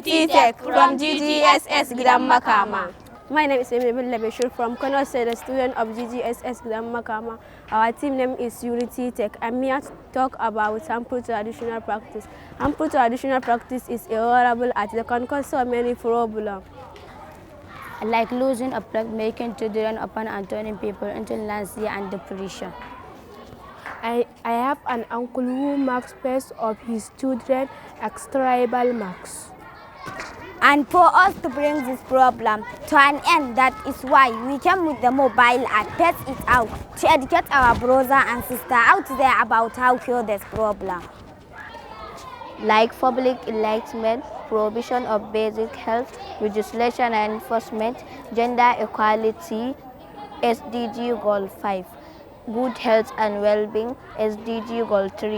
Unity Tech from GGSS Gidan Makama. My name is Emil Labeshur from Kano State, a student of GGSS Gidan Makama. Our team name is Unity Tech. I'm here to talk about harmful traditional practice. Harmful traditional practice is irreparable as they can cause so many problems. Like losing a plug, making children open and turning people into lazy and depression. I have an uncle who marks face of his children as tribal marks. And for us to bring this problem to an end, that is why we came with the mobile app, Test It Out, to educate our brother and sister out there about how to cure this problem. Like public enlightenment, provision of basic health, legislation and enforcement, gender equality, SDG Goal 5, good health and well-being, SDG Goal 3.